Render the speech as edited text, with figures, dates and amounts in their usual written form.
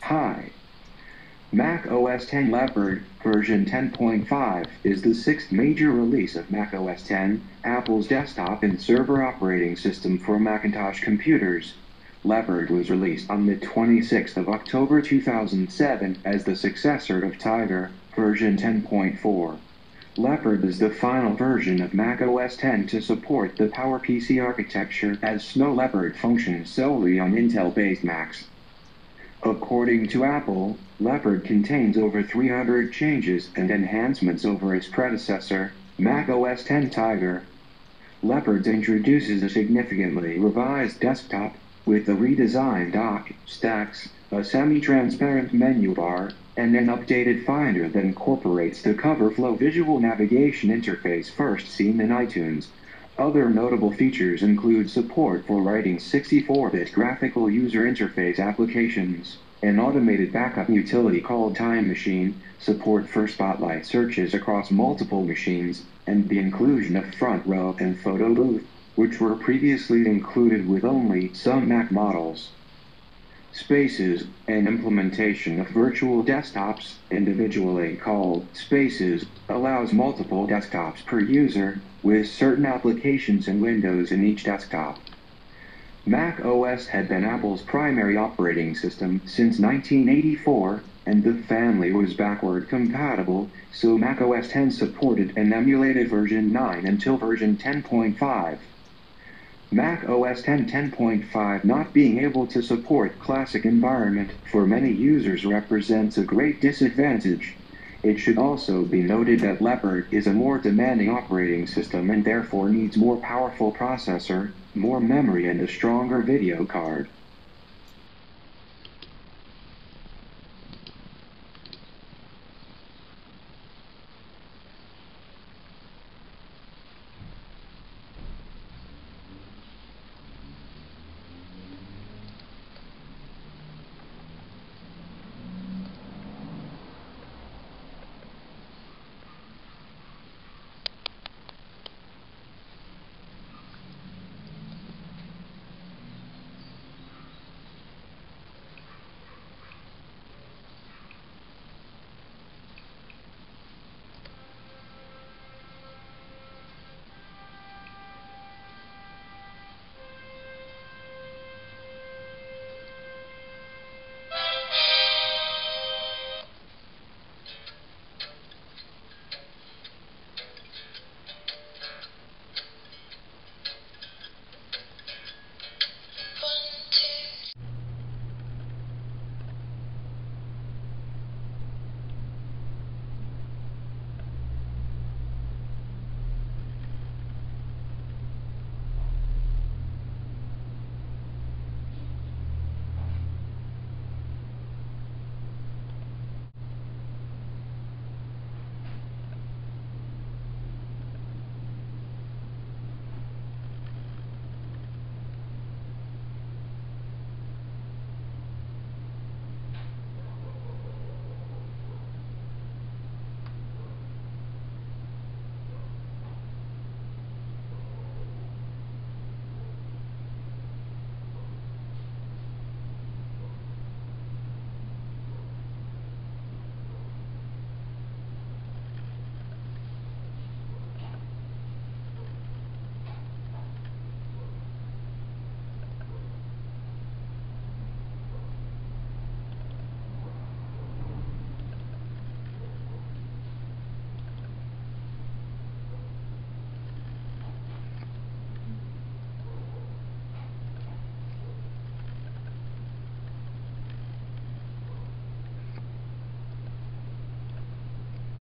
Hi. Mac OS X Leopard version 10.5 is the sixth major release of Mac OS X, Apple's desktop and server operating system for Macintosh computers. Leopard was released on the 26th of October 2007 as the successor of Tiger, version 10.4. Leopard is the final version of Mac OS X to support the PowerPC architecture, as Snow Leopard functions solely on Intel-based Macs. According to Apple, Leopard contains over 300 changes and enhancements over its predecessor, Mac OS X Tiger. Leopard introduces a significantly revised desktop, with a redesigned dock, stacks, a semi-transparent menu bar, and an updated Finder that incorporates the CoverFlow visual navigation interface first seen in iTunes. Other notable features include support for writing 64-bit graphical user interface applications, an automated backup utility called Time Machine, support for Spotlight searches across multiple machines, and the inclusion of Front Row and Photo Booth, which were previously included with only some Mac models. Spaces, an implementation of virtual desktops, individually called Spaces, allows multiple desktops per user, with certain applications and windows in each desktop. Mac OS had been Apple's primary operating system since 1984, and the family was backward compatible, so Mac OS X supported an emulated version 9 until version 10.5. Mac OS X 10.5 not being able to support classic environment for many users represents a great disadvantage. It should also be noted that Leopard is a more demanding operating system and therefore needs more powerful processor, more memory and a stronger video card.